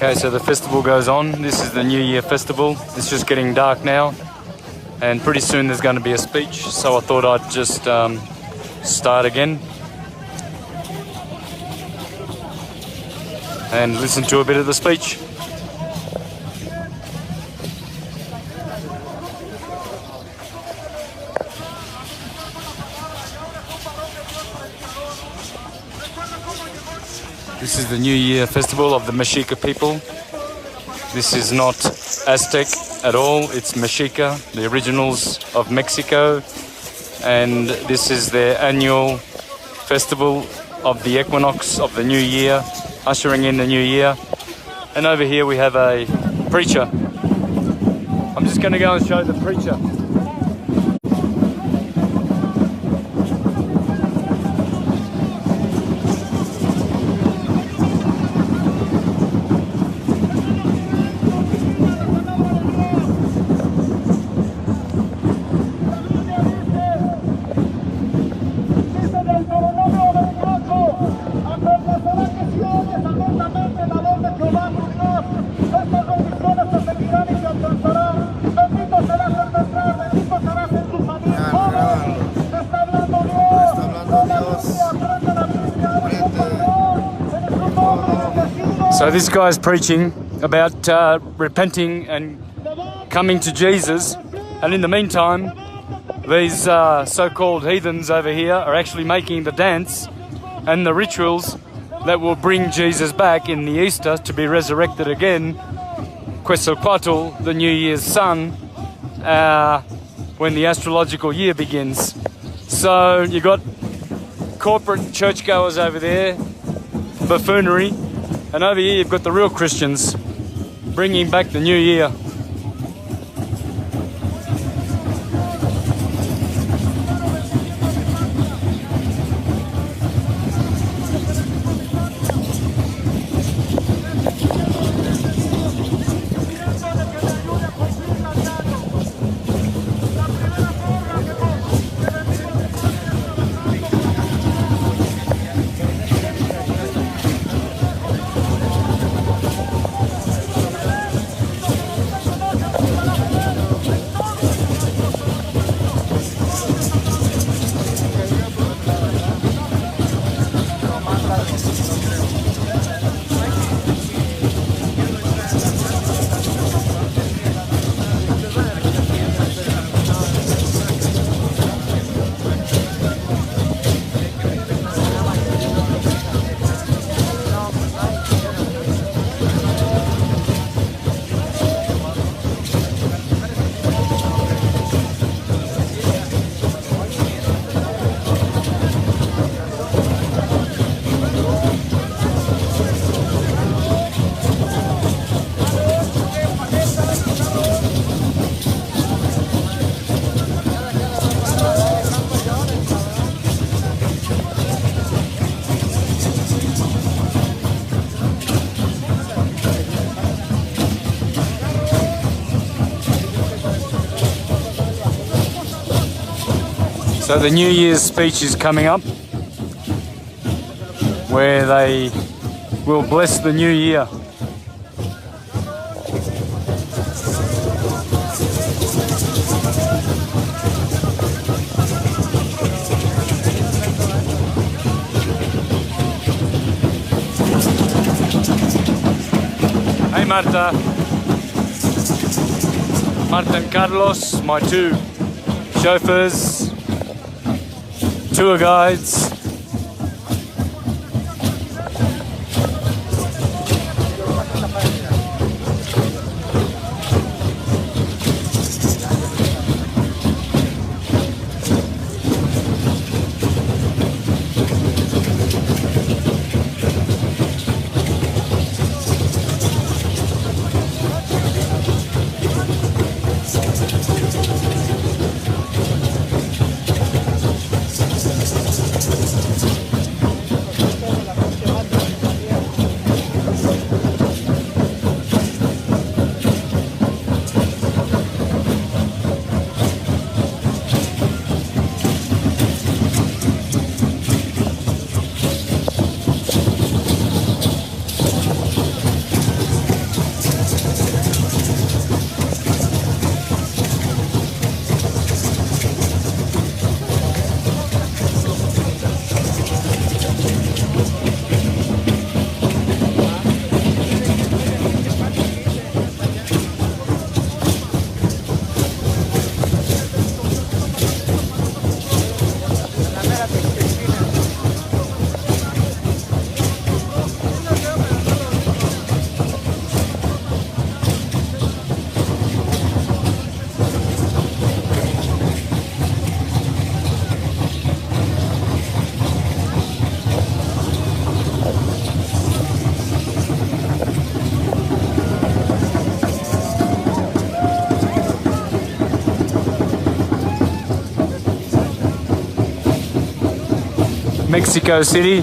Okay, so the festival goes on. This is the New Year festival. It's just getting dark now, and pretty soon there's going to be a speech, so I thought I'd just start again and listen to a bit of the speech. This is the New Year festival of the Mexica people. This is not Aztec at all, it's Mexica, the originals of Mexico. And this is their annual festival of the equinox of the new year, ushering in the new year. And over here we have a preacher. I'm just going to go and show the preacher. So this guy's preaching about repenting and coming to Jesus, and in the meantime these so-called heathens over here are actually making the dance and the rituals that will bring Jesus back in the Easter to be resurrected again, Quetzalcoatl, the New Year's sun, when the astrological year begins. So you got corporate churchgoers over there, buffoonery, and over here you've got the real Christians bringing back the new year. So the New Year's speech is coming up, where they will bless the new year. Hey Marta. Marta and Carlos, my two chauffeurs, tour guides. Mexico City.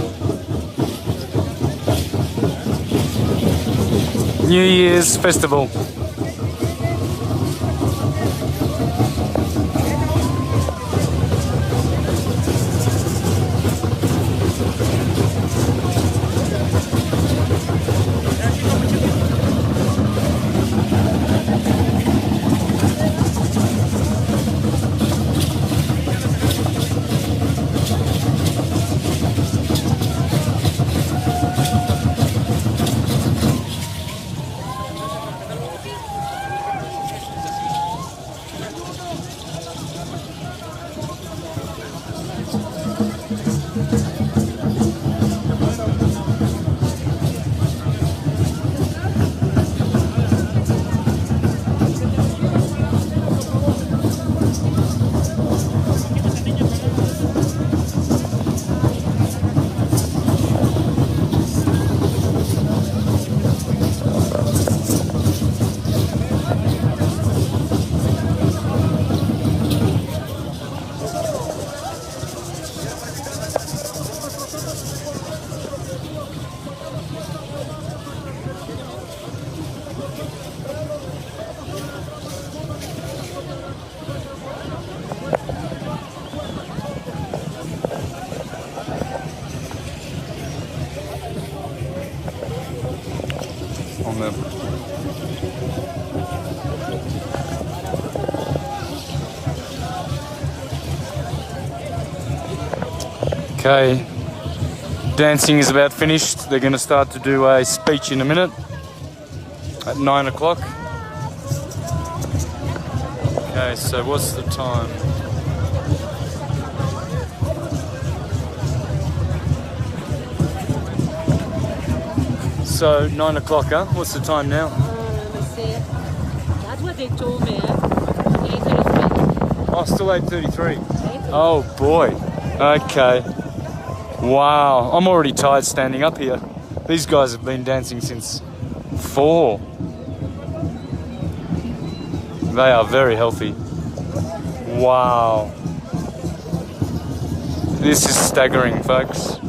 New Year's Festival. On the okay, dancing is about finished. They're going to start to do a speech in a minute at 9 o'clock. Okay, so what's the time? So 9 o'clock, huh? What's the time now? Let me see. That's what they told me. 8:33. Oh, still 8:33. Oh boy. Okay. Wow. I'm already tired standing up here. These guys have been dancing since 4. They are very healthy. Wow. This is staggering, folks.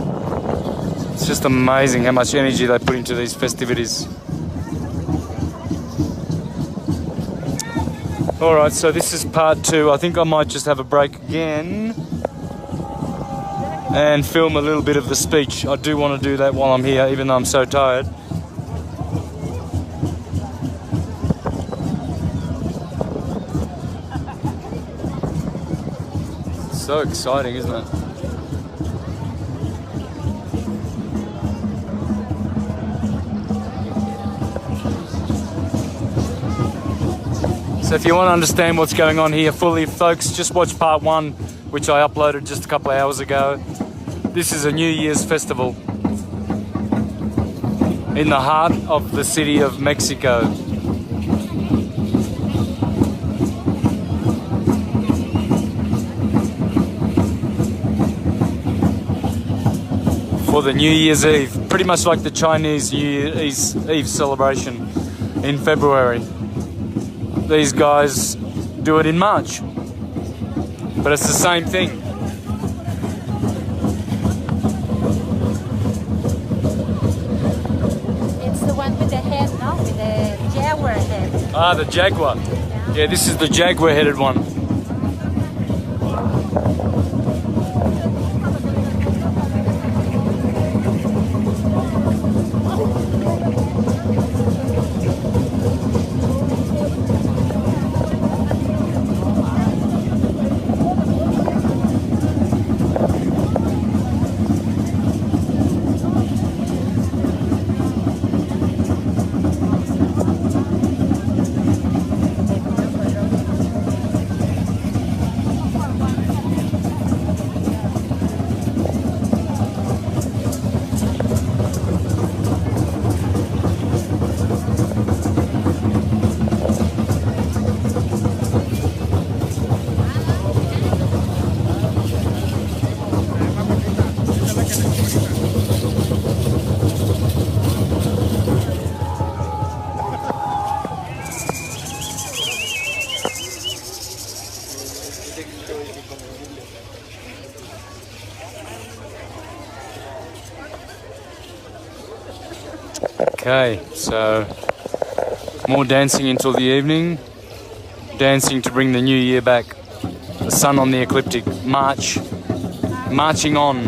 It's just amazing how much energy they put into these festivities. Alright, so this is part 2. I think I might just have a break again and film a little bit of the speech. I do want to do that while I'm here, even though I'm so tired. So exciting, isn't it? So if you want to understand what's going on here fully, folks, just watch part 1, which I uploaded just a couple of hours ago. This is a New Year's festival in the heart of the city of Mexico. For the New Year's Eve, pretty much like the Chinese New Year's Eve celebration in February. These guys do it in March, but it's the same thing. It's the one with the head, no? With the jaguar head. Ah, the jaguar. Yeah, this is the jaguar-headed one. Okay, so more dancing until the evening. Dancing to bring the new year back. The sun on the ecliptic. Marching on.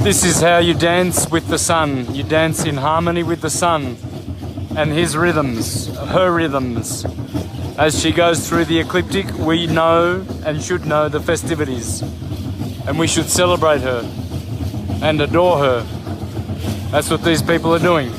This is how you dance with the sun. You dance in harmony with the sun and his rhythms, her rhythms. As she goes through the ecliptic, we know and should know the festivities. And we should celebrate her and adore her. That's what these people are doing.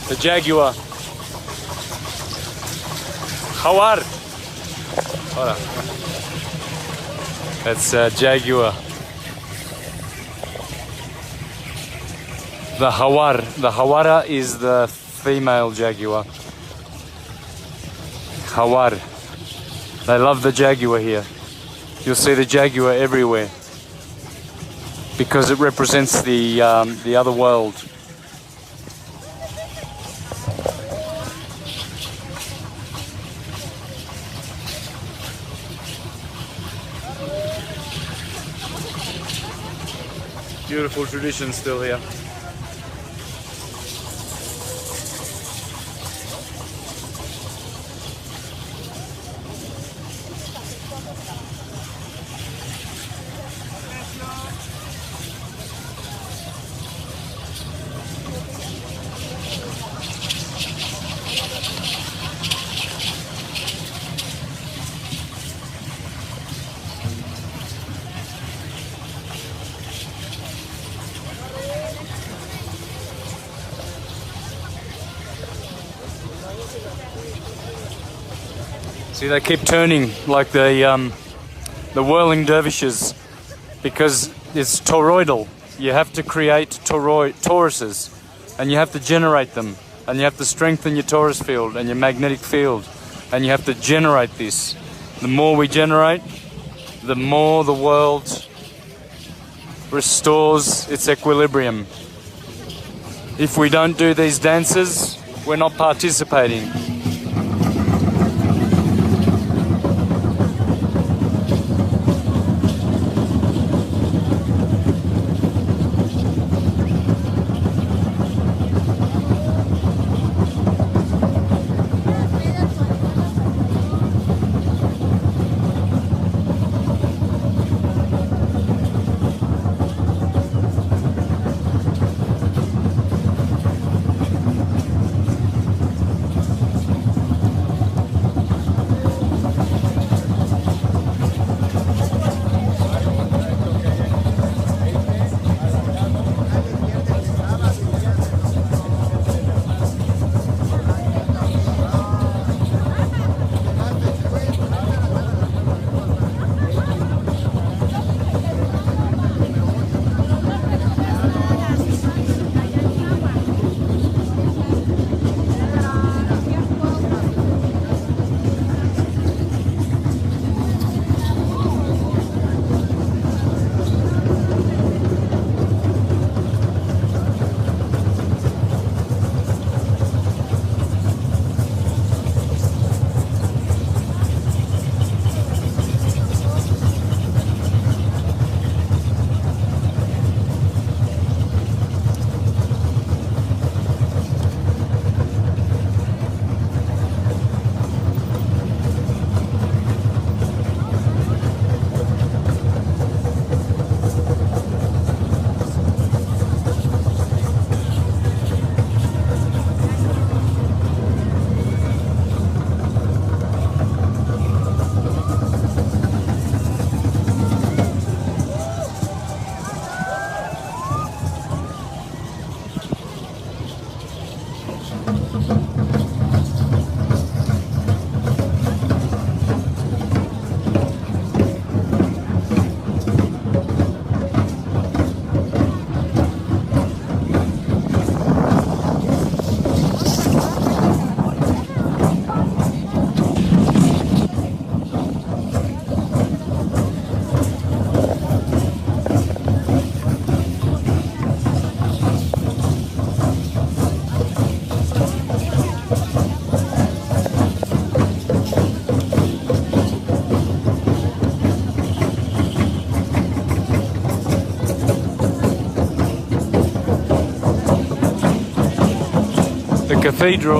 The jaguar. Hawar. Ora. That's jaguar. The hawar. The hawara is the female jaguar. Hawar. They love the jaguar here. You'll see the jaguar everywhere because it represents the other world. Beautiful tradition still here. See, they keep turning like the whirling dervishes because it's toroidal. You have to create toruses, and you have to generate them, and you have to strengthen your torus field and your magnetic field, and you have to generate this. The more we generate, the more the world restores its equilibrium. If we don't do these dances, we're not participating.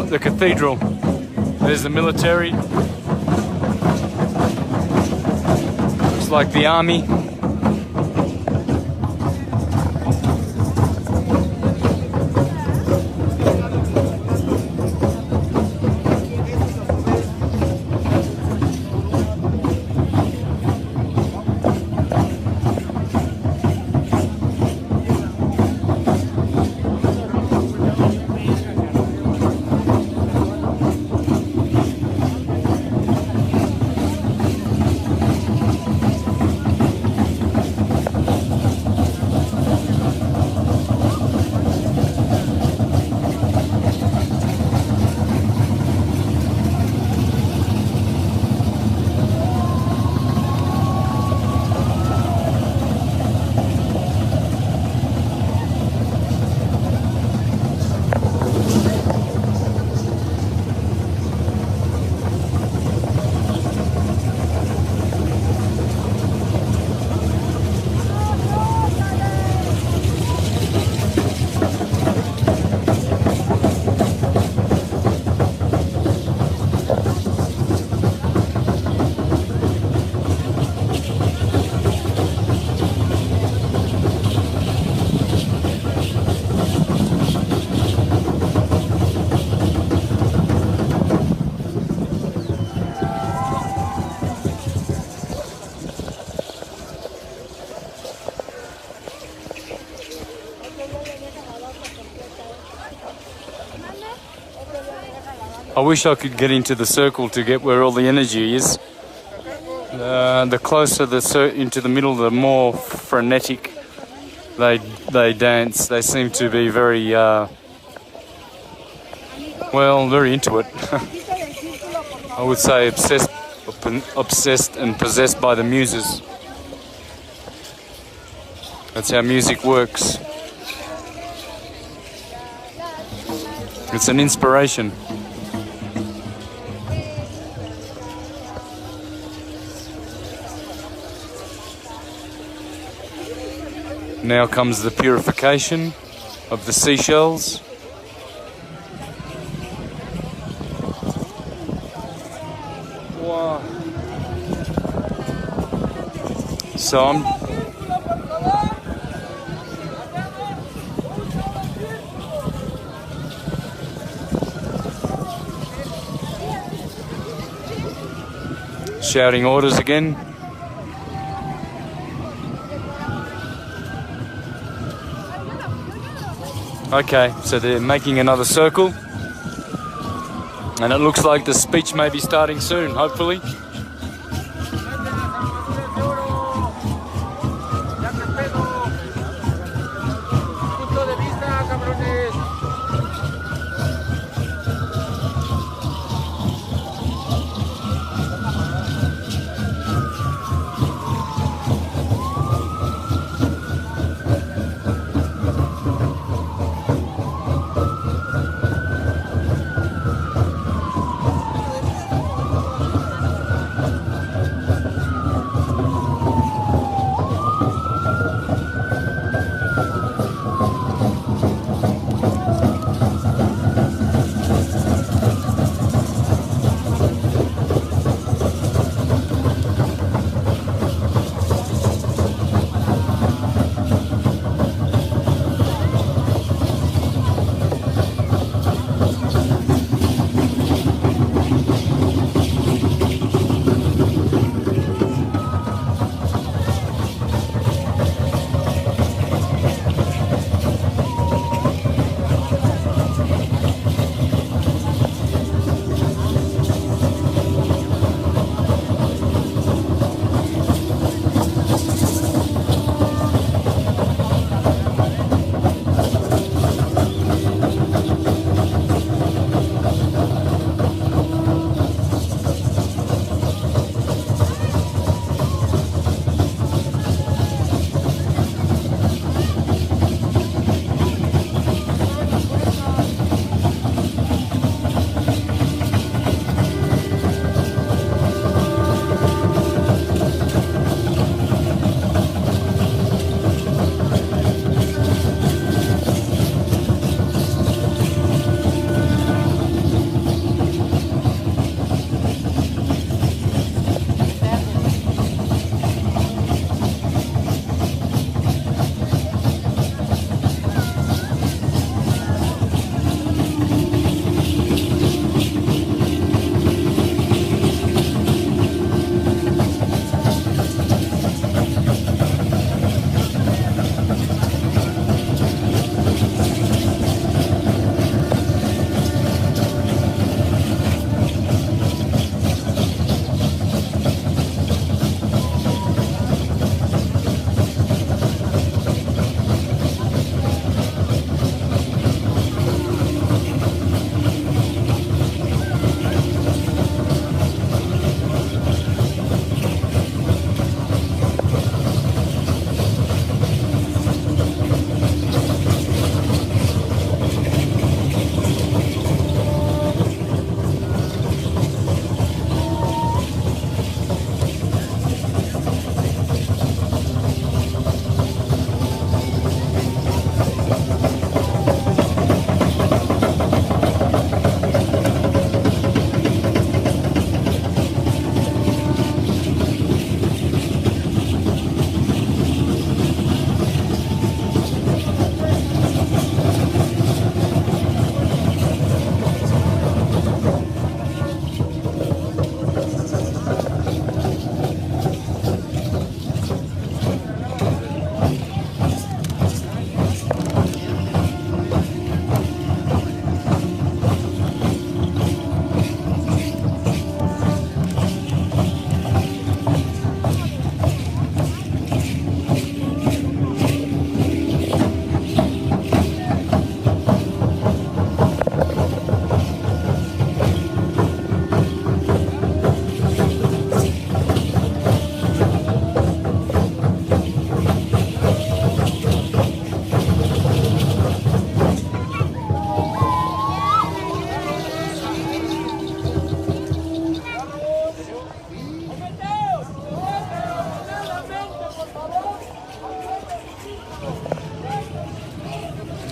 The cathedral. There's the military. Looks like the army. I wish I could get into the circle to get where all the energy is. The closer into the middle, the more frenetic they dance. They seem to be very, very into it. I would say obsessed and possessed by the muses. That's how music works. It's an inspiration. Now comes the purification of the seashells. Wow. So I'm shouting orders again. Okay, so they're making another circle, and it looks like the speech may be starting soon, hopefully.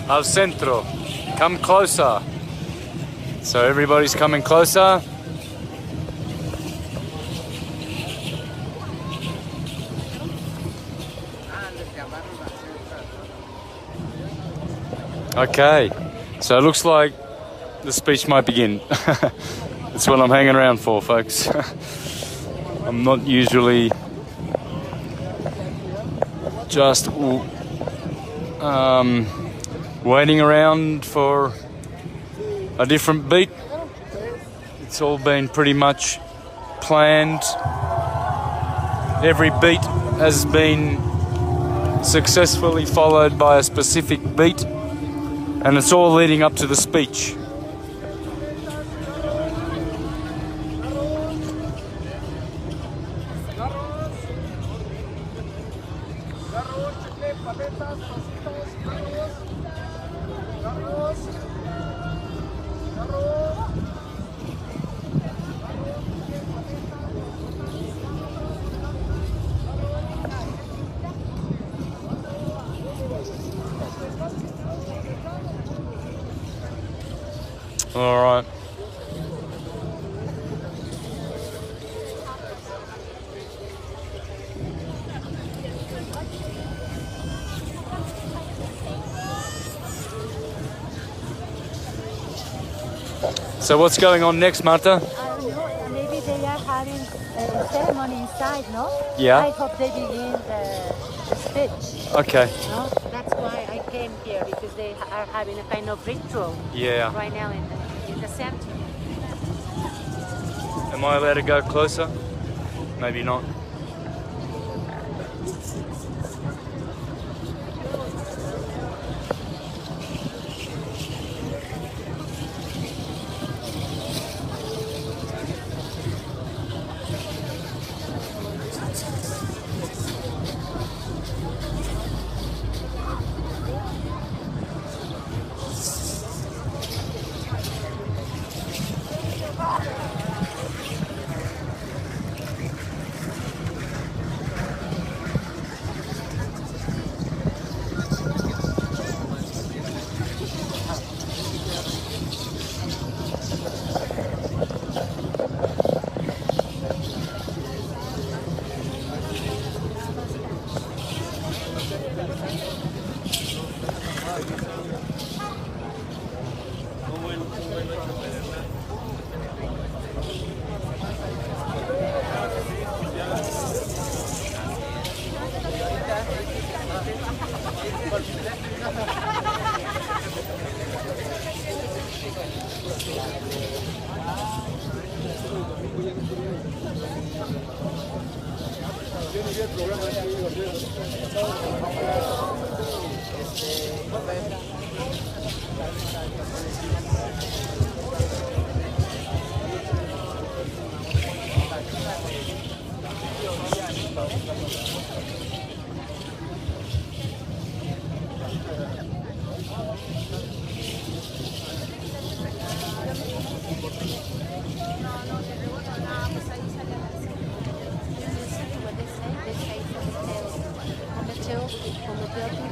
al centro. Come closer. So everybody's coming closer. Okay, so it looks like the speech might begin. That's what I'm hanging around for, folks. I'm not usually just waiting around for a different beat. It's all been pretty much planned. Every beat has been successfully followed by a specific beat, and it's all leading up to the speech. All right. So what's going on next, Marta? I don't know, maybe they are having a ceremony inside, no? Yeah. I hope they begin the speech. Okay. No? That's why I came here, because they are having a kind of ritual Yeah. right now in the center. Am I allowed to go closer? Maybe not.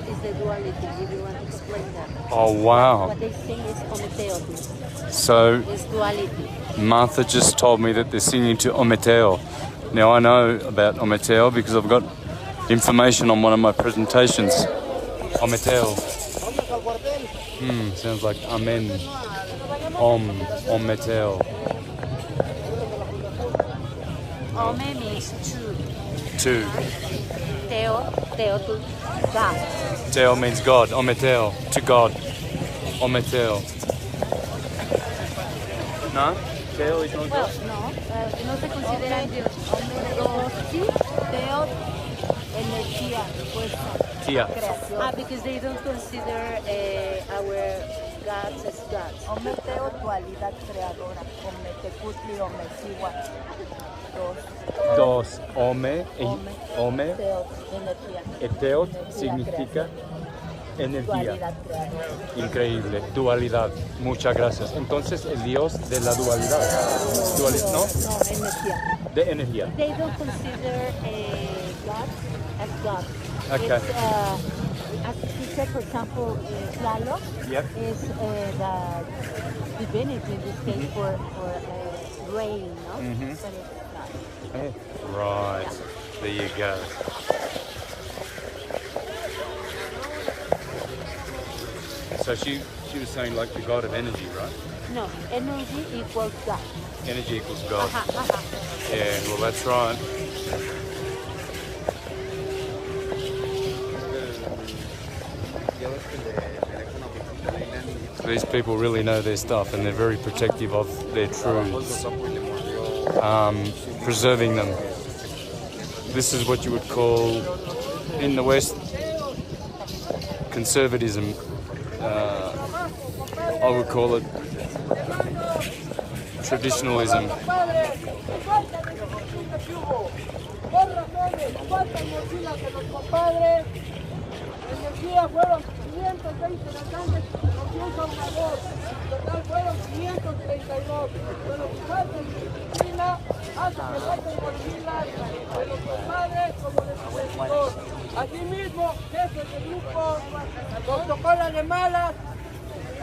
Is the duality, if you want to explain that. Oh, wow. What they sing is homotheosis. So It's duality. Martha just told me that they're singing to Ometeo. Now I know about Ometeo because I've got information on one of my presentations. Ometeo. Sounds like Amen. Ometeo. Ome means two. Two. Theo to God. Teo means God. Ometeo. To God. Ometeo. No? Teo is not Well, God? no se considera Dios. Theo, energía, fuerza, Tia. creación. Because they don't consider our gods as gods. Ometeo, dualidad creadora. Ometekutli, omesiwa. Dos. Ome. Ome. Teo, energía. Eteot significa energía. Dualidad creadora. Increíble. Dualidad. Muchas gracias. Entonces, el Dios de la dualidad. ¿No? No, energía. De energía. They don't consider God as God. Okay. as he said, for example, Lalo Yep. is the divinity in this case for rain, no? Mhm. But it's not. Right. There you go. So she was saying like the god of energy, right? No, energy equals God. Energy equals God. Aha. Yeah, well that's right. These people really know their stuff and they're very protective of their truths, preserving them. This is what you would call, in the West, conservatism. I would call it traditionalism. Energía fueron 520 natantes, comienza una voz, total fueron 532. Pero si falta disciplina, hace que falten mochilas de los compadres como de su servidor. Asimismo, jefes de grupo, protocolos de malas,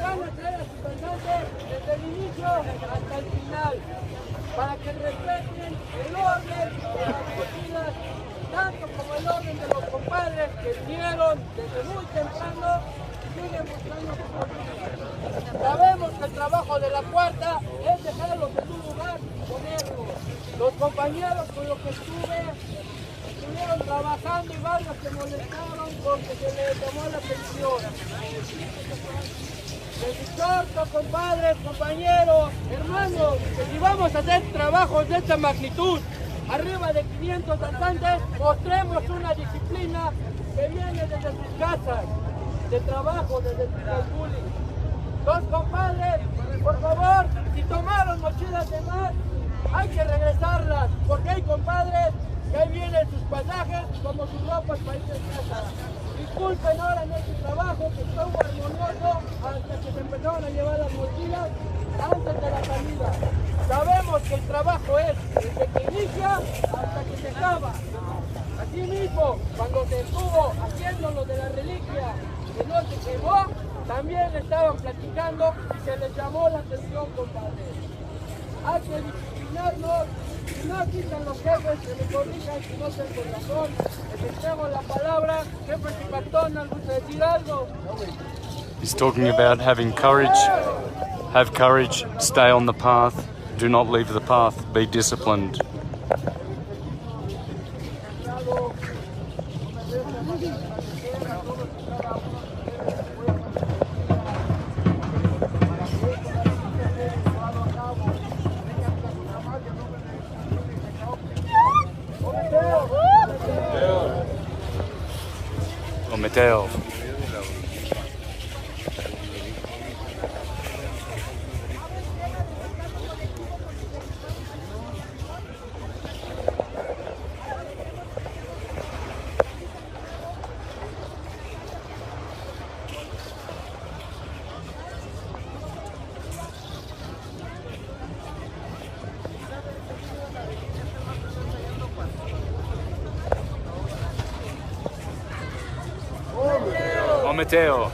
van a traer a sus cantantes desde el inicio hasta el final, para que respeten el orden de las mochilas, tanto como el orden de los compadres que vinieron desde muy temprano y siguen mostrando su política. Sabemos que el trabajo de la cuarta es dejarlos en un lugar y ponerlos. Los compañeros con los que estuvieron trabajando y varios se molestaron porque se les llamó la atención. Les exhorto, compadres, compañeros, hermanos, que si vamos a hacer trabajos de esta magnitud, arriba de 500 danzantes, mostremos una disciplina que viene desde sus casas, de trabajo, desde el bullying. Los compadres, por favor, si tomaron mochilas de más, hay que regresarlas, porque hay compadres que ahí vienen sus pasajes como sus ropas para irse a casa. Disculpen ahora en este trabajo que estuvo armonioso hasta que se empezaron a llevar las mochilas antes de la salida. Sabemos que el trabajo es desde que inicia hasta que se acaba. Asimismo, cuando se estuvo haciendo lo de la reliquia que no se quemó, también estaban platicando y se les llamó la atención, compadres. Hay que disciplinarnos, si no quitan los jefes, que me corrijan si no tengo razón. Les entrego la palabra, jefe de cartón, ¿nos gusta decir algo? He's talking about having courage. Have courage, stay on the path, do not leave the path, be disciplined. O Mateo. O Mateo.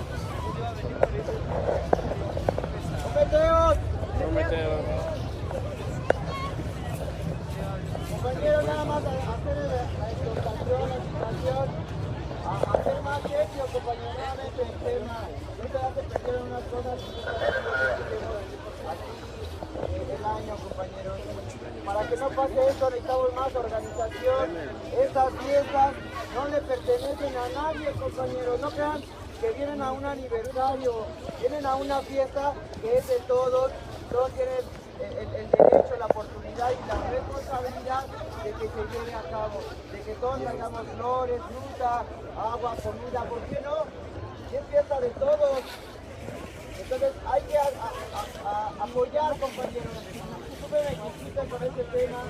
Compañeros, nada más hacer la exhortación, la invitación a hacer más serio, compañero, nuevamente el tema. No te hace perder unas cosas el año, compañeros. Para que no pase esto necesitamos más organización. Estas fiestas no le pertenecen a nadie, compañeros. No crean que vienen a un aniversario, vienen a una fiesta que es de todos. Todos tienen el derecho, la oportunidad y la responsabilidad de que se lleve a cabo, de que todos traigamos flores, fruta, agua, comida, ¿por qué no? Es fiesta de todos. Entonces hay que apoyar, compañeros. Si me necesitan con este tema,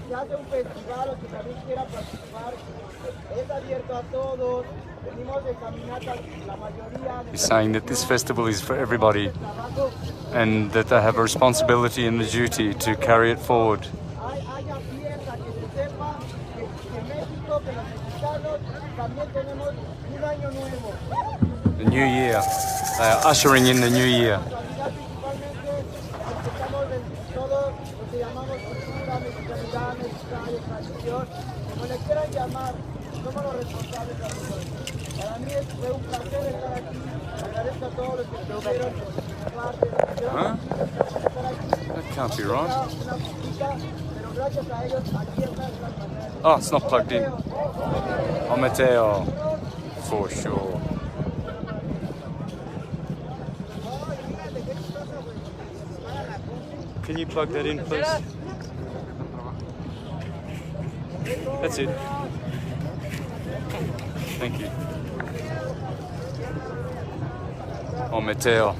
si hace un festival o que también quiera participar, es abierto a todos. Venimos de caminata la mayoría. He's saying that this festival is for everybody and that they have a responsibility and the duty to carry it forward. Haya fiesta, que se sepa que México, que los mexicanos también tenemos un año nuevo. The new year. They are ushering in the new year. Principalmente respetamos todo lo que llamamos cultura, mexicanidad, mexicana, tradición, como le quieran llamar, somos los responsables de todo. Para mí fue un placer estar aquí, agradezco a todos los que estuvieron en parte de Huh? That can't be right. una visita, pero gracias a ellos aquí están las maneras. Oh, it's not plugged in. Oh, Mateo. For sure. Can you plug that in, please? That's it. Thank you. Oh, Mateo.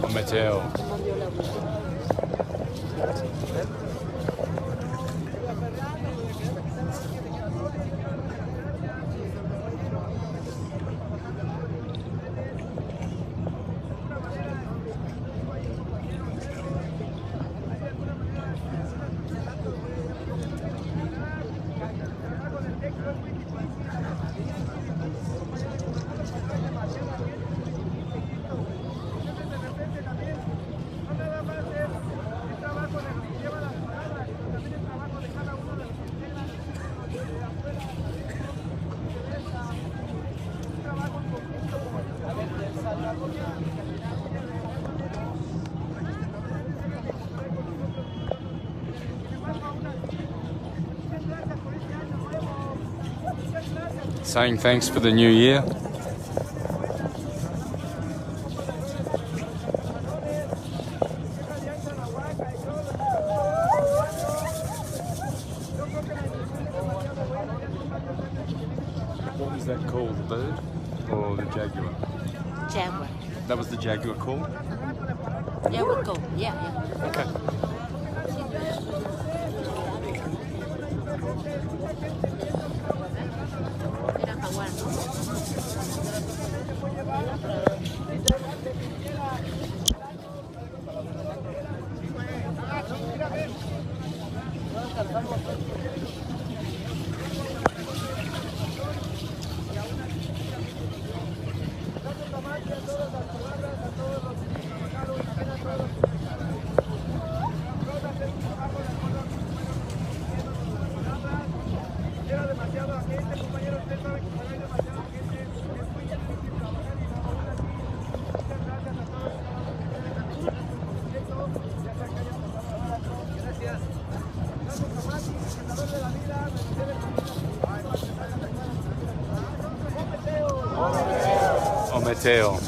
Oh, Mateo. Saying thanks for the new year. What was that called? The bird or the jaguar? Jaguar. That was the jaguar call? Yeah, we'll go. Yeah. Okay. Era jaguar, ¿no? Oh, Mateo.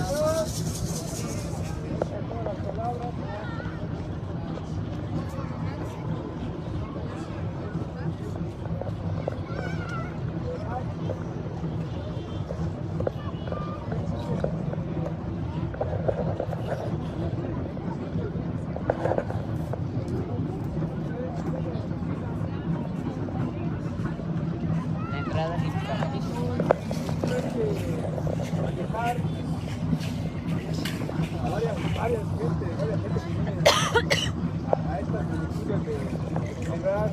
Varias gente que viene a estas películas de lograr.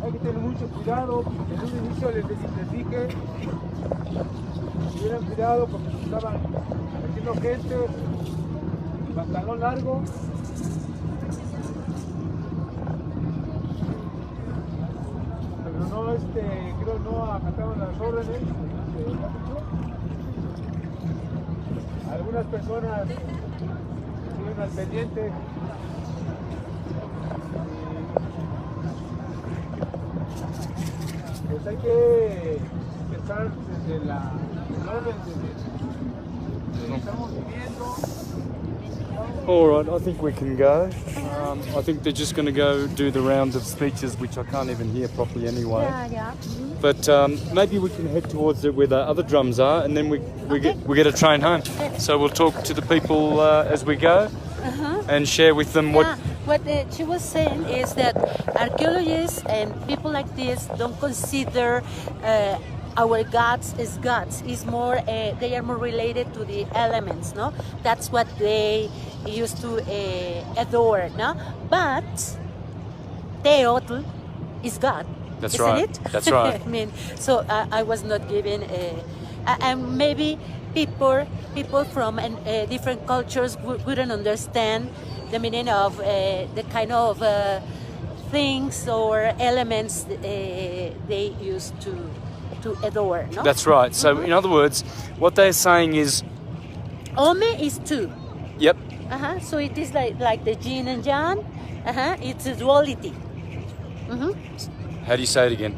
Hay que tener mucho cuidado. En un inicio les dije que tuvieran cuidado porque estaban metiendo gente, pantalón largo. Pero no, creo no acataron las órdenes. Algunas personas estuvieron al pendiente. Pues hay que empezar desde el orden que estamos viviendo. All right, I think we can go. I think they're just going to go do the round of speeches, which I can't even hear properly anyway. Yeah. But maybe we can head towards it where the other drums are, and then we get a train home. So we'll talk to the people as we go, and share with them what. Yeah. What she was saying is that archaeologists and people like this don't consider our gods as gods. It's more they are more related to the elements, no? That's what they used to adore, no? But Teotl is God. That's isn't right. It? That's right. I mean, so I was not given, and maybe people from different cultures wouldn't understand the meaning of the kind of things or elements they used to adore. No? That's right. So in other words, what they're saying is, Ome is two. yep. So it is like the yin and yang. It's a duality. How do you say it again?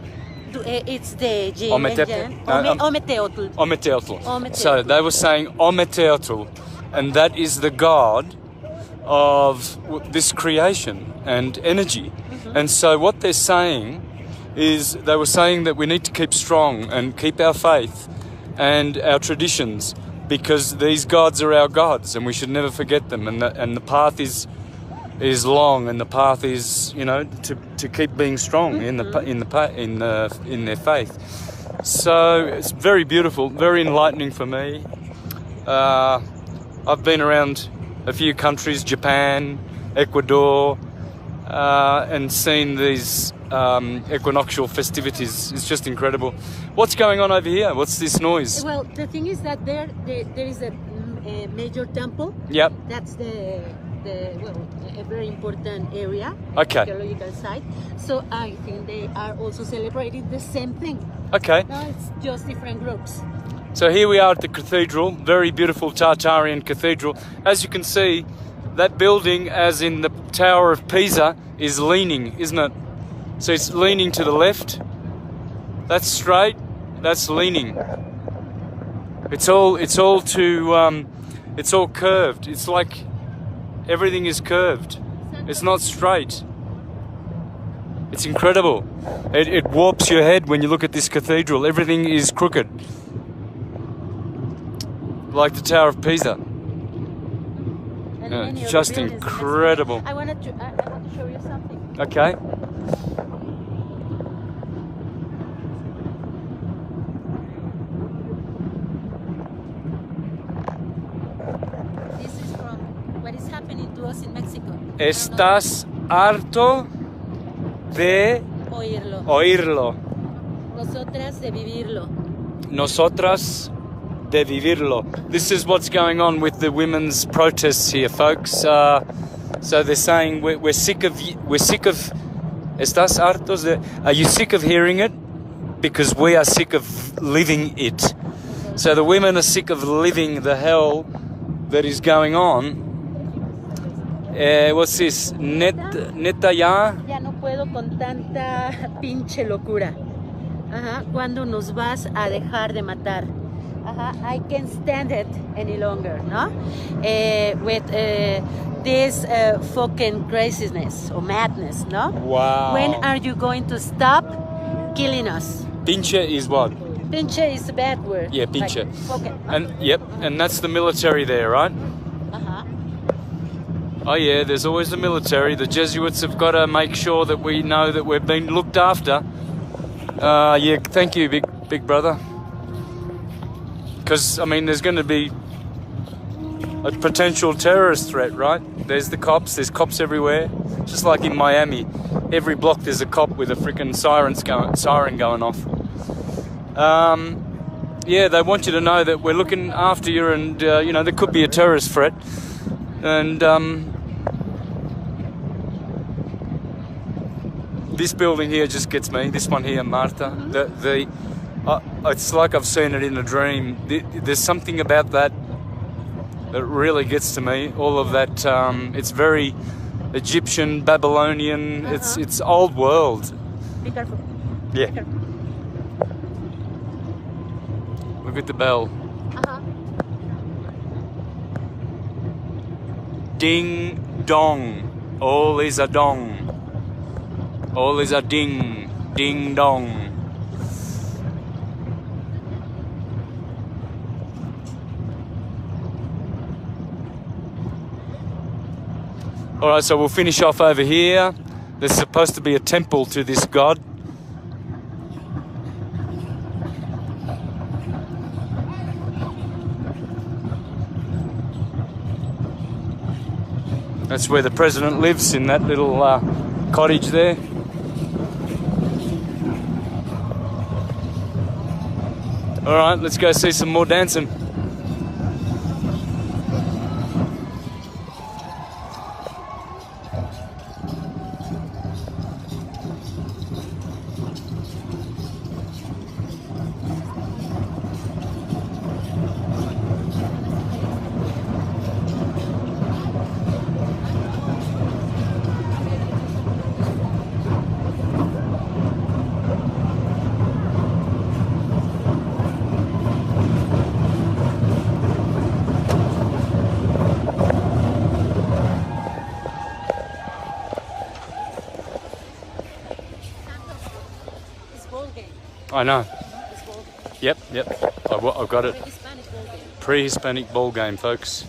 It's the yin Ometeotl? and yang. No, Ometeotl. Ometeotl. Ometeotl. So they were saying Ometeotl, and that is the god of this creation and energy. And so what they're saying is, they were saying that we need to keep strong and keep our faith and our traditions, because these gods are our gods and we should never forget them, and the path is long, and the path is, you know, to keep being strong in their faith. So it's very beautiful, very enlightening for me. I've been around a few countries, Japan, Ecuador, and seen these equinoctial festivities. It's just incredible. What's going on over here? What's this noise? Well, the thing is that there is a major temple. Yep. That's a very important area. Okay. Archaeological site. So I think they are also celebrating the same thing. Okay. No, it's just different groups. So here we are at the cathedral, very beautiful Tartarian cathedral. As you can see, that building, as in the Tower of Pisa, is leaning, isn't it? So it's leaning to the left. That's straight. That's leaning. It's all curved. It's like everything is curved. It's not straight. It's incredible. It warps your head when you look at this cathedral. Everything is crooked, like the Tower of Pisa. Just incredible. I want to show you something. Okay. This is from what is happening to us in Mexico. ¿Estás harto de oírlo? Nosotras de vivirlo. Nosotras de vivirlo. This is what's going on with the women's protests here, folks. So they're saying we're sick of. ¿Estás hartos de? Are you sick of hearing it? Because we are sick of living it. So the women are sick of living the hell that is going on. What's this? Neta ya. Ya no puedo con tanta pinche locura. ¿Cuándo nos vas a dejar de matar? I can't stand it any longer, no? With this fucking craziness or madness, no? Wow. When are you going to stop killing us? Pinche is what? Pinche is a bad word. Yeah, pinche. Like, fucking, And yep, and that's the military there, right? Oh yeah, there's always the military. The Jesuits have got to make sure that we know that we're being looked after. Yeah, thank you, big brother. Because, I mean, there's going to be a potential terrorist threat, right? There's the cops. There's cops everywhere. Just like in Miami. Every block there's a cop with a freaking siren going off. Yeah, they want you to know that we're looking after you and, you know, there could be a terrorist threat. And this building here just gets me. This one here, Marta. It's like I've seen it in a dream. There's something about that that really gets to me. All of that. It's very Egyptian, Babylonian. It's old world. Be careful. Yeah. Be careful. Look at the bell. Ding dong. All is a dong. All is a ding. Ding dong. Alright, so we'll finish off over here. There's supposed to be a temple to this god. That's where the president lives, in that little cottage there. Alright, let's go see some more dancing. I know. Yep. I've got it. Pre-Hispanic ball game, folks.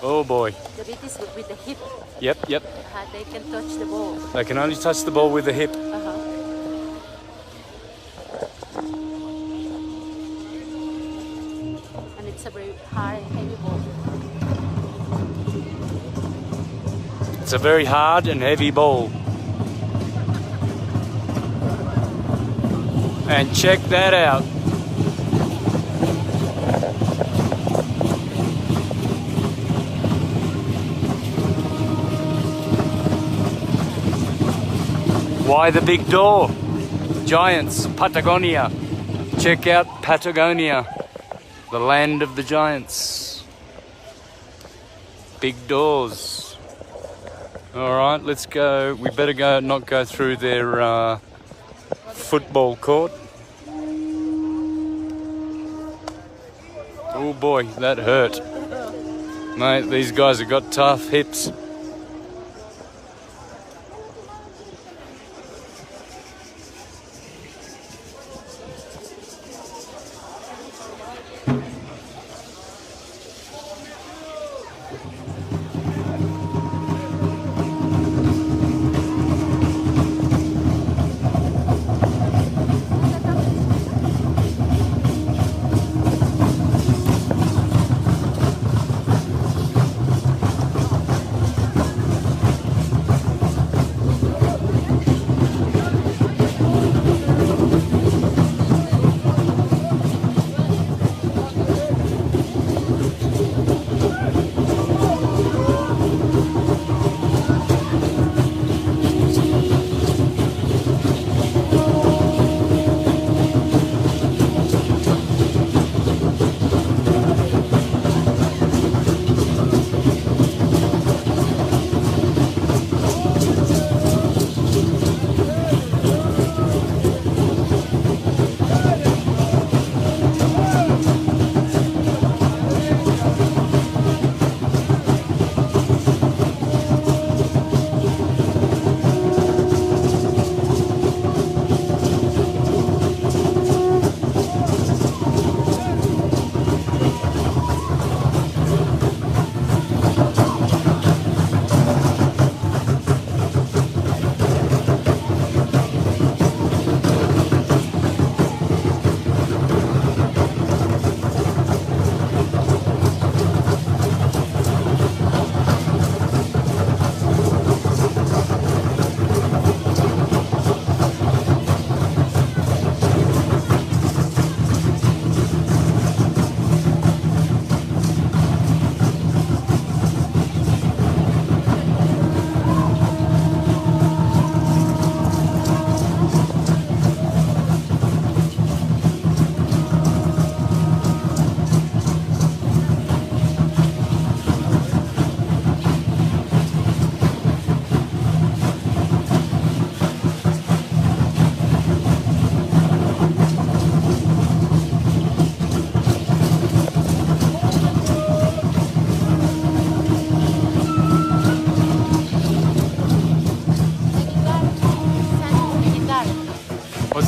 Oh boy. The beat is with the hip. Yep. They can touch the ball. They can only touch the ball with the hip. And it's a very hard, heavy ball. It's a very hard and heavy ball. And check that out. Why the big door? Giants, Patagonia. Check out Patagonia, the land of the giants. Big doors. All right, let's go. We better go, not go through their football court. Oh boy, that hurt. Mate, these guys have got tough hips.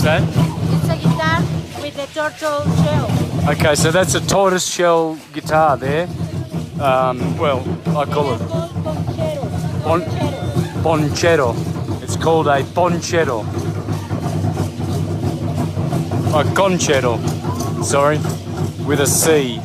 What's that? It's a guitar with a turtle shell. Okay, so that's a tortoise shell guitar there. Well, I They call are it called poncheros. Pon- Poncheros. ponchero. It's called a ponchero. A conchero, sorry, with a C.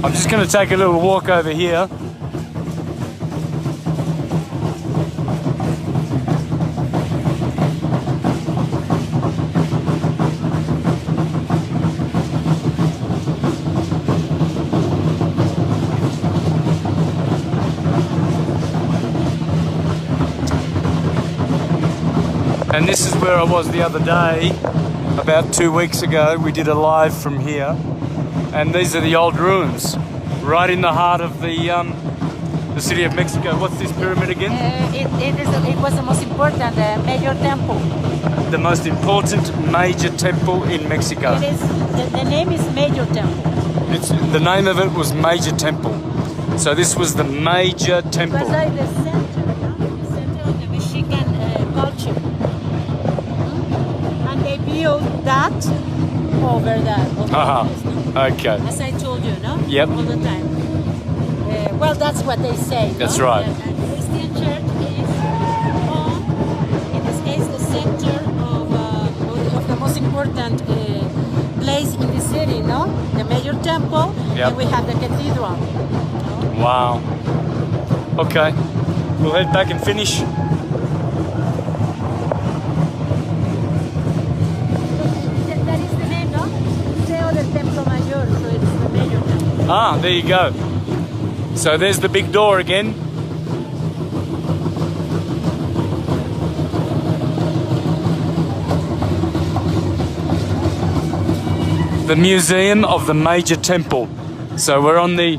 I'm just going to take a little walk over here. And this is where I was the other day, about 2 weeks ago. We did a live from here. And these are the old ruins, right in the heart of the city of Mexico. What's this pyramid again? It was the most important major temple. The most important major temple in Mexico. It is, the name is Major Temple. The name of it was Major Temple. So this was the major It temple. was like the center, the center of the Mexican culture. And they built that over that. Okay. As I told you, no? Yep. All the time. Well, that's what they say. That's no? right. And Christian church is in this case, the center of the most important place in the city, no? The major temple, Yep. and we have the cathedral. Wow. Okay. We'll head back and finish. That is the name, no? Museo del Templo Mayor, so it's the major temple. Ah, there you go. So there's the big door again. The Museum of the Major Temple. So we're on the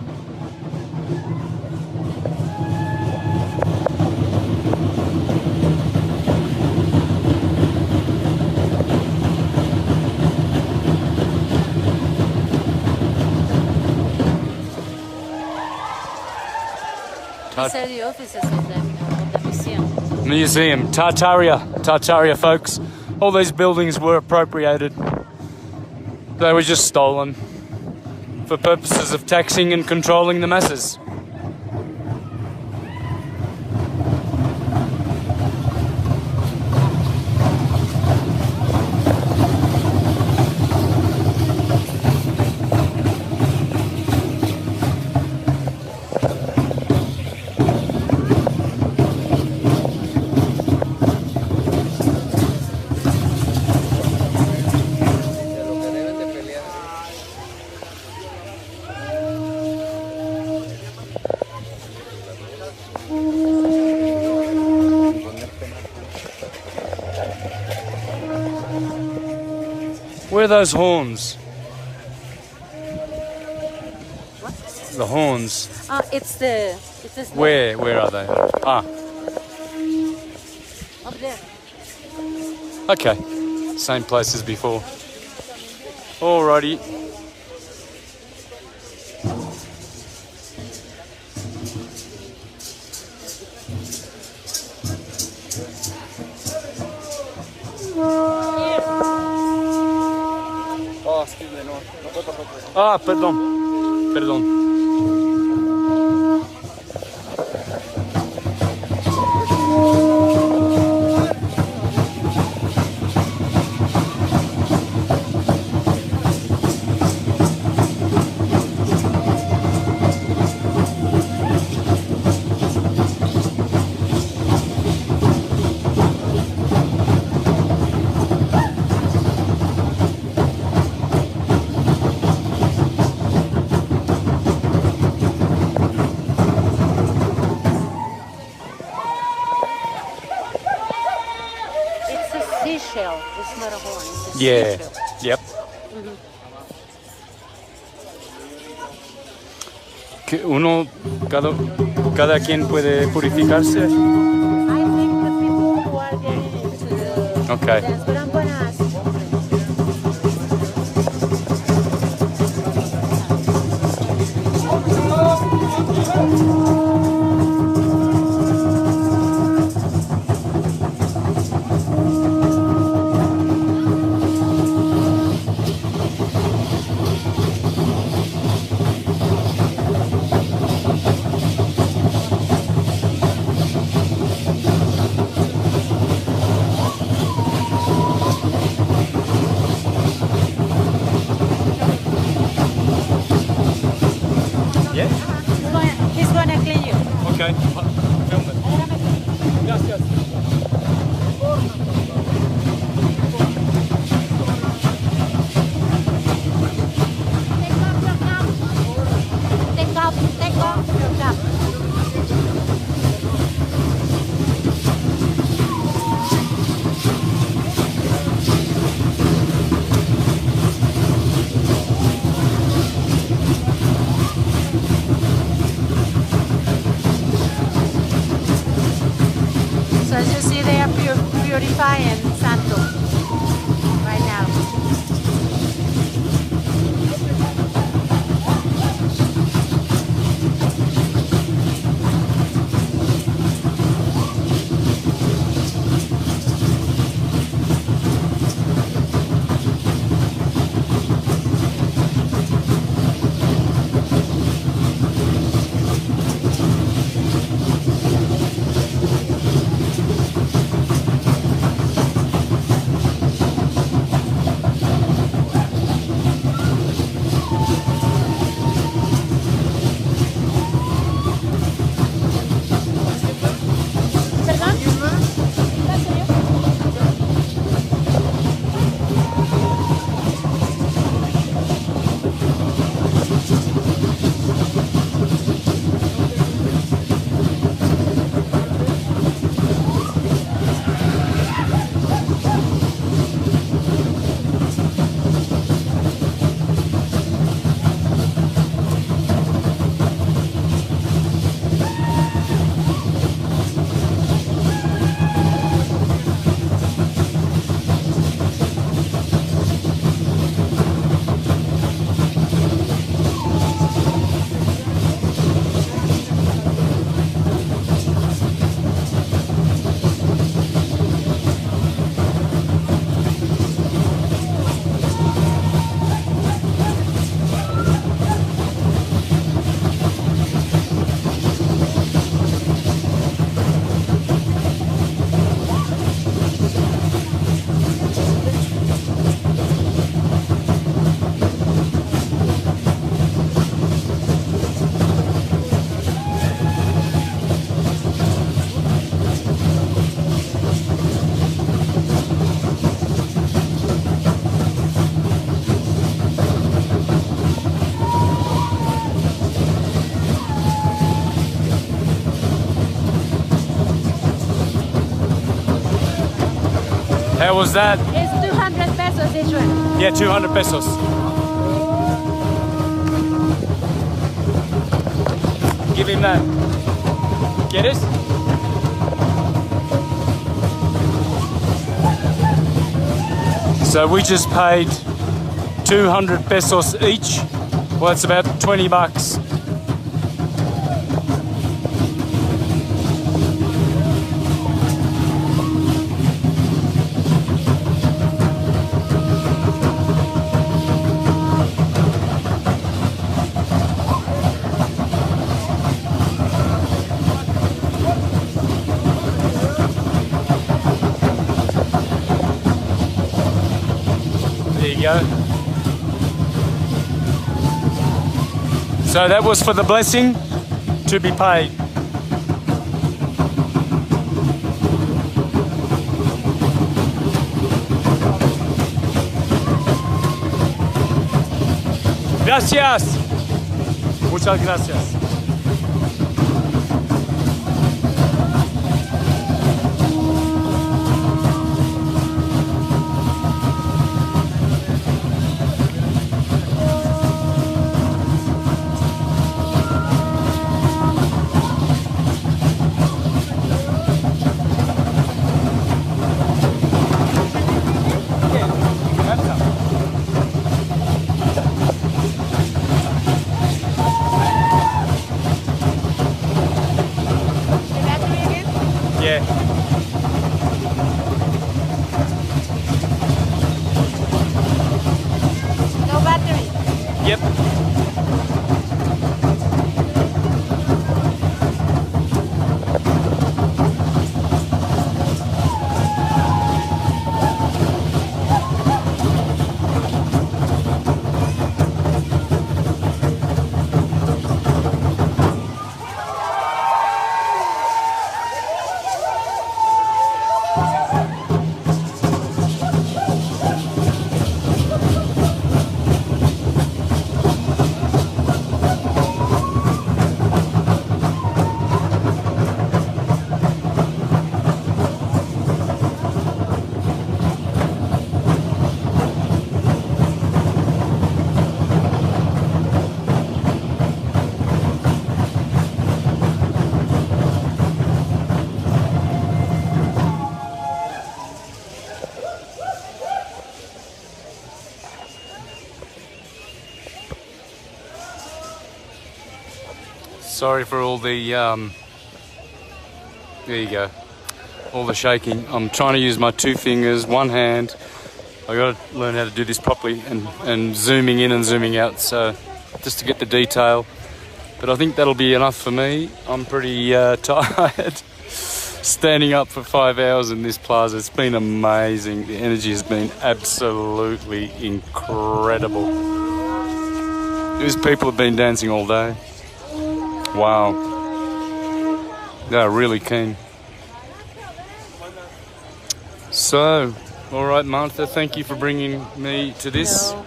These are the offices of the museum. Museum. Tartaria, folks. All these buildings were appropriated. They were just stolen for purposes of taxing and controlling the masses. Where are those horns? What? The horns. It's the snake. Where are they? Ah, Up there. okay. Same place as before. Alrighty. Ah, perdón. Perdón. Seashell. It's not a horn. It's a Yeah. seashell. Yep. Que uno, cada quien puede purificarse. I think the people who are getting into the Okay. dance, but I'm gonna ask. Yeah. He's gonna clean you. Okay. Film it. Yes, yes. Take off your cap. So as you see, they are purifying Santos right now. How was that? It's 200 pesos each one. Yeah, 200 pesos. Give him that. Get it? So we just paid 200 pesos each. Well, it's about 20 bucks. There you go. So that was for the blessing to be paid. Gracias. Muchas gracias. Yeah. No battery. Yep. Sorry for all the, there you go, all the shaking. I'm trying to use my two fingers, one hand. I got to learn how to do this properly and zooming in and zooming out, so just to get the detail. But I think that'll be enough for me. I'm pretty tired. Standing up for 5 hours in this plaza, it's been amazing. The energy has been absolutely incredible. These people have been dancing all day. Wow, they're really keen. So, all right, Martha, thank you for bringing me to this. No,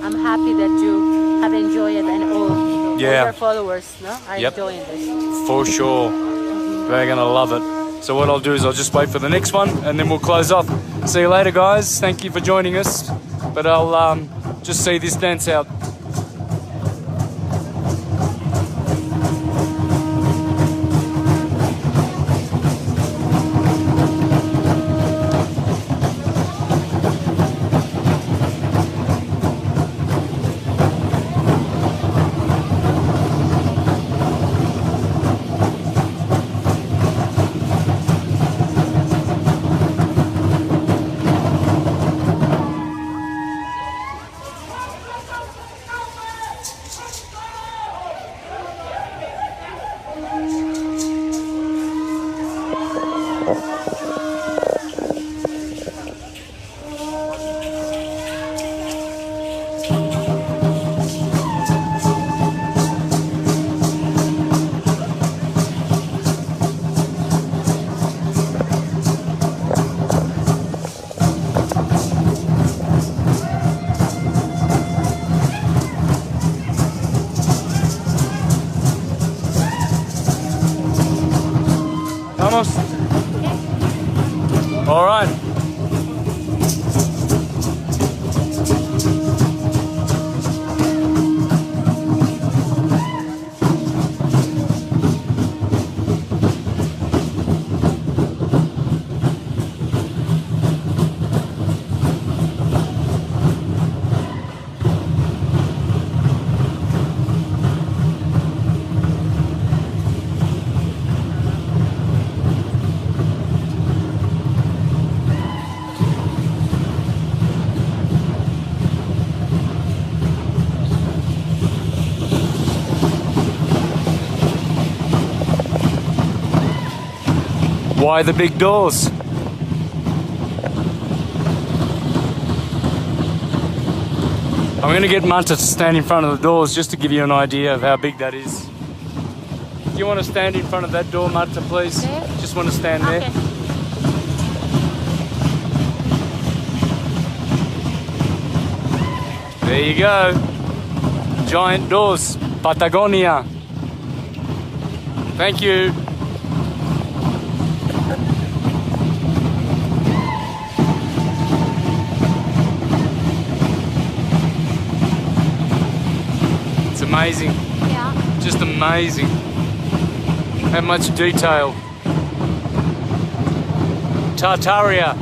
I'm happy that you have enjoyed it and all Yeah. your followers are Yep. enjoying this. For sure, they're gonna love it. So what I'll do is I'll just wait for the next one and then we'll close off. See you later, guys. Thank you for joining us. But I'll just see this dance out. Vamos. All right. Why the big doors? I'm going to get Manta to stand in front of the doors just to give you an idea of how big that is. Do you want to stand in front of that door, Manta, please? There? Just want to stand there. Okay. There you go. Giant doors. Patagonia. Thank you. It's amazing. Yeah. Just amazing. How much detail. Tartaria.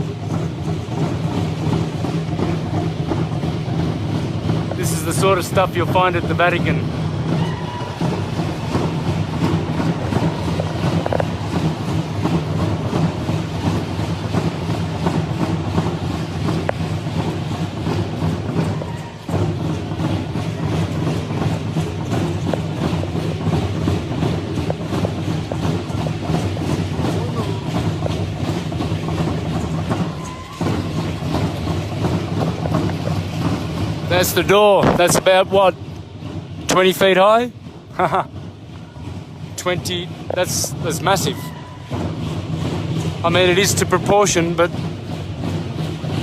This is the sort of stuff you'll find at the Vatican. That's the door. That's about what? 20 feet high? 20, that's massive. I mean, it is to proportion, but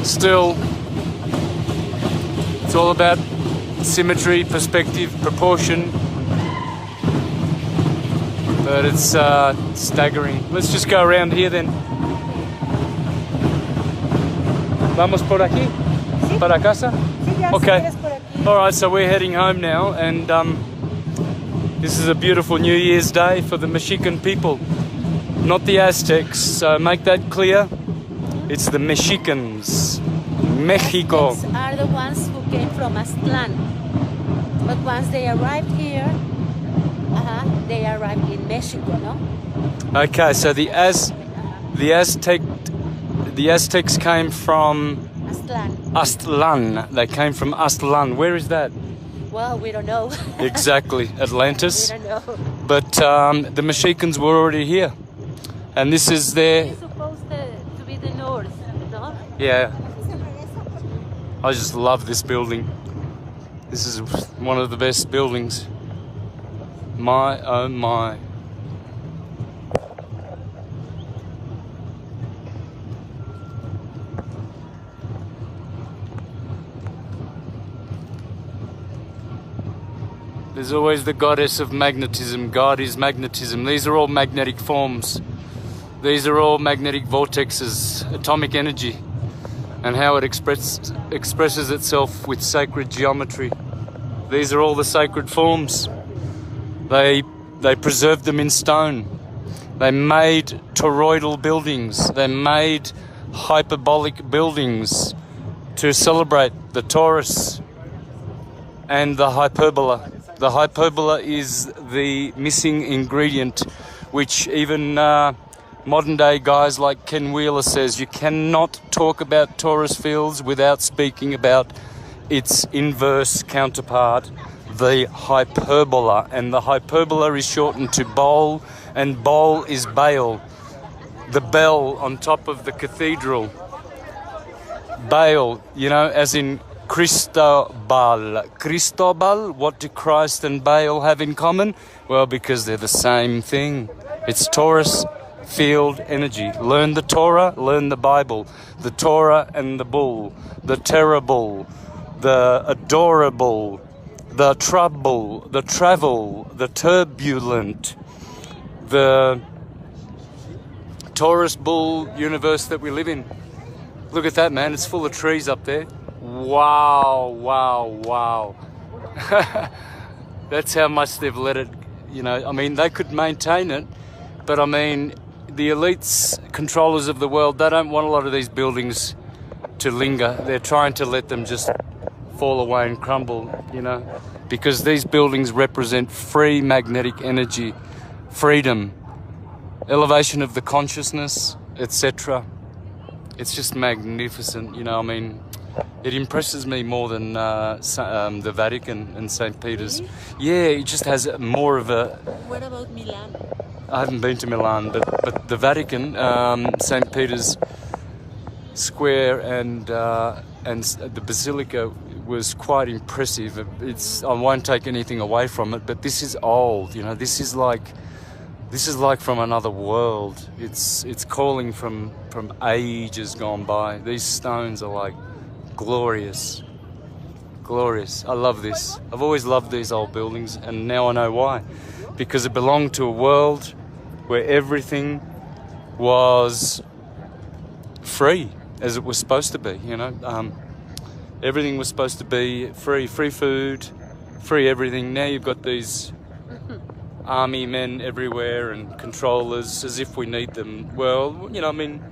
still, it's all about symmetry, perspective, proportion. But it's staggering. Let's just go around here then. Vamos por aquí? Para casa? Okay. All right, so we're heading home now, and this is a beautiful New Year's Day for the Mexican people, not the Aztecs. So make that clear. It's the Mexicans, Mexico. Aztecs are the ones who came from Aztlan, but once they arrived here, they arrived in Mexico, no? Okay, so the Aztecs came from Aztlan. They came from Aztlan. Where is that? Well, we don't know. Exactly, Atlantis. We don't know. But the Mexicans were already here, and this is their. It's supposed to be the north, no? Yeah. I just love this building. This is one of the best buildings. My oh my. There's always the goddess of magnetism. God is magnetism. These are all magnetic forms. These are all magnetic vortexes, atomic energy, and how it expresses itself with sacred geometry. These are all the sacred forms. They preserved them in stone. They made toroidal buildings. They made hyperbolic buildings to celebrate the torus and the hyperbola. The hyperbola is the missing ingredient, which even modern day guys like Ken Wheeler says, you cannot talk about torus fields without speaking about its inverse counterpart, the hyperbola. And the hyperbola is shortened to Bol, and Bol is Baal, the bell on top of the cathedral. Baal, you know, as in Cristobal. Cristobal, what do Christ and Baal have in common? Well, because they're the same thing. It's torus field energy. Learn the Torah, learn the Bible. The Torah and the bull, the terrible, the adorable, the trouble, the travel, the turbulent, the Taurus bull universe that we live in. Look at that, man. It's full of trees up there. Wow, wow, wow. That's how much they've let it, you know. I mean, they could maintain it, but I mean, the elites, controllers of the world, they don't want a lot of these buildings to linger. They're trying to let them just fall away and crumble, you know, because these buildings represent free magnetic energy, freedom, elevation of the consciousness, etc. It's just magnificent, you know. I mean, It impresses me more than the Vatican and St. Peter's. Really? Yeah, it just has more of a... What about Milan? I haven't been to Milan, but the Vatican, St. Peter's Square and the Basilica was quite impressive. I won't take anything away from it, but this is old. You know, this is like from another world. It's calling from ages gone by. These stones are like glorious, glorious. I love this. I've always loved these old buildings, and now I know why. Because it belonged to a world where everything was free, as it was supposed to be. You know, everything was supposed to be free food, free everything. Now you've got these army men everywhere and controllers, as if we need them. Well, you know, I mean,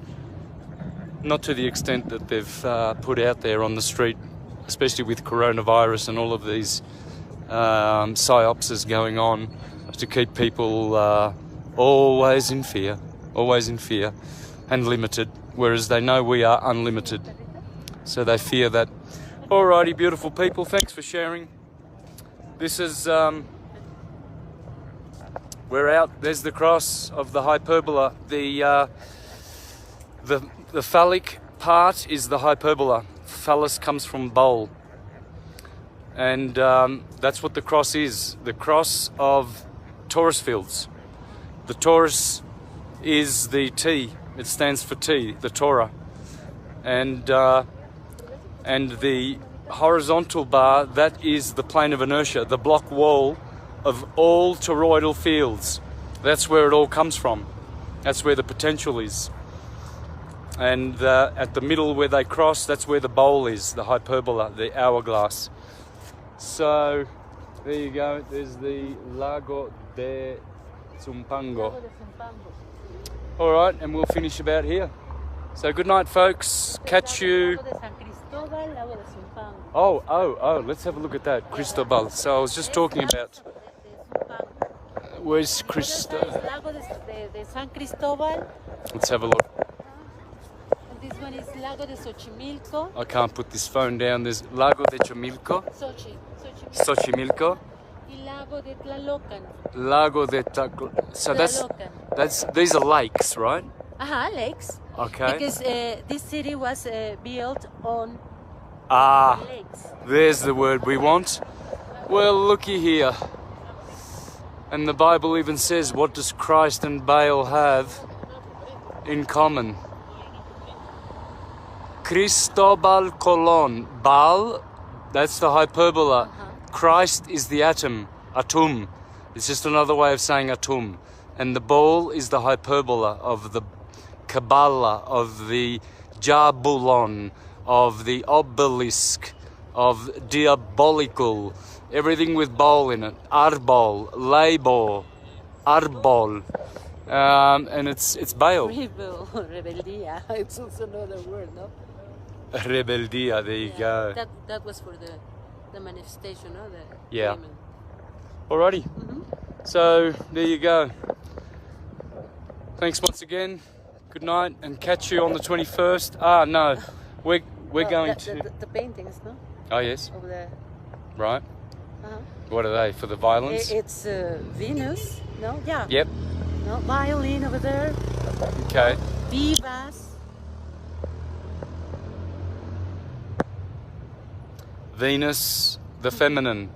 not to the extent that they've put out there on the street, especially with coronavirus and all of these psyopses going on to keep people always in fear and limited, whereas they know we are unlimited. So they fear that. Alrighty, beautiful people, thanks for sharing. This is... we're out. There's the cross of the hyperbola. The phallic part is the hyperbola. Phallus comes from bowl, and that's what the cross is. The cross of Taurus fields. The Taurus is the T. It stands for T, the Torah, and the horizontal bar, that is the plane of inertia, the block wall of all toroidal fields. That's where it all comes from. That's where the potential is. And at the middle where they cross, that's where the bowl is, the hyperbola, the hourglass. So there you go. There's the Lago de Zumpango. All right, and we'll finish about here. So good night, folks. Catch you. Oh, let's have a look at that. Cristobal. So I was just talking about... Where's Cristobal? Lago de San Cristobal. Let's have a look. And this one is Lago de Xochimilco. I can't put this phone down. There's Lago de Xochimilco. Xochimilco. Y Lago de Tlalocan. Lago de Tlalocan. So these are lakes, right? Lakes. Okay. Because this city was built on lakes. There's the word we want. Well, looky here. And the Bible even says, what does Christ and Baal have in common? Cristobal Colon. Baal, that's the hyperbola. Christ is the atom. It's just another way of saying atum. And the ball is the hyperbola of the Kabbalah, of the Jabulon, of the obelisk, of diabolical. Everything with ball in it. Arbol, labor, arbol. And it's Baal. Rebeldia. It's also another word, no? Rebeldia, there you go. That was for the manifestation, no? Yeah. Alrighty. So there you go. Thanks once again. Good night, and catch you on the 21st. No, we're going to the paintings, no? Oh yes. Over there. Right. What are they for the violins? It's Venus, no? Yeah. Yep. No, violin over there. Okay. Vivas. Venus, the feminine.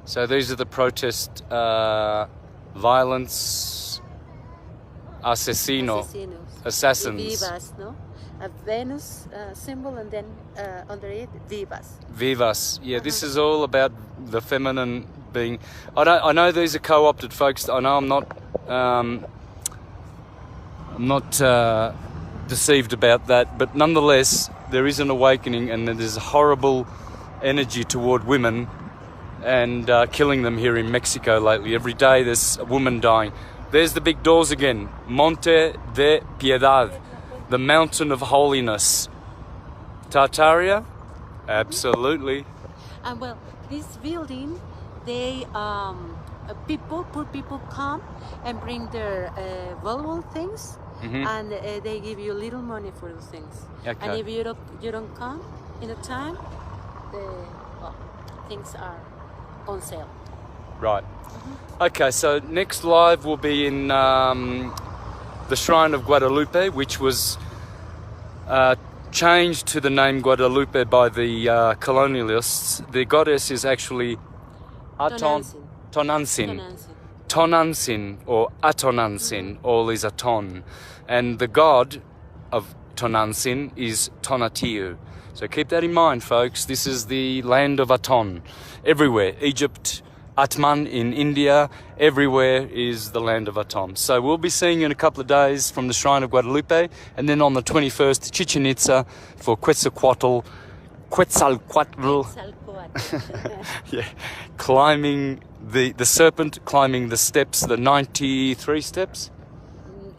So these are the protest violence assassins. Vivas, no? A Venus symbol, and then under it, Vivas. Vivas. Yeah, this is all about the feminine being. I know these are co-opted, folks. I know I'm not deceived about that, but nonetheless, there is an awakening, and there's a horrible energy toward women and killing them here in Mexico lately. Every day there's a woman dying. There's the big doors again. Monte de Piedad, the mountain of holiness. Tartaria? Absolutely. And well, this building, they poor people come and bring their valuable things, and they give you little money for those things. Okay. And if you don't come, in the time, things are on sale. Right. Okay, so next live will be in the Shrine of Guadalupe, which was changed to the name Guadalupe by the colonialists. The goddess is actually Tonantzin. Tonantzin or Atonantzin, all is Aton. And the god of Tonantzin is Tonatiuh. So keep that in mind, folks. This is the land of Aton. Everywhere, Egypt, Atman in India, everywhere is the land of Aton. So we'll be seeing you in a couple of days from the Shrine of Guadalupe, and then on the 21st, Chichen Itza for Quetzalcoatl. Yeah, climbing the serpent, climbing the steps, the 93 steps.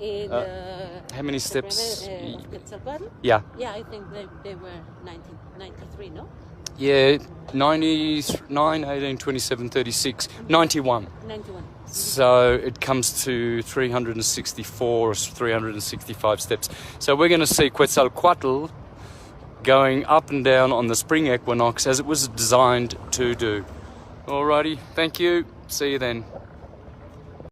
How many steps? Quetzalcoatl? Yeah. Yeah, I think they were 93, no? Yeah, 99, 18, 27, 36, 91. 91. So it comes to 364 or 365 steps. So we're going to see Quetzalcoatl going up and down on the spring equinox as it was designed to do. Alrighty, thank you. See you then.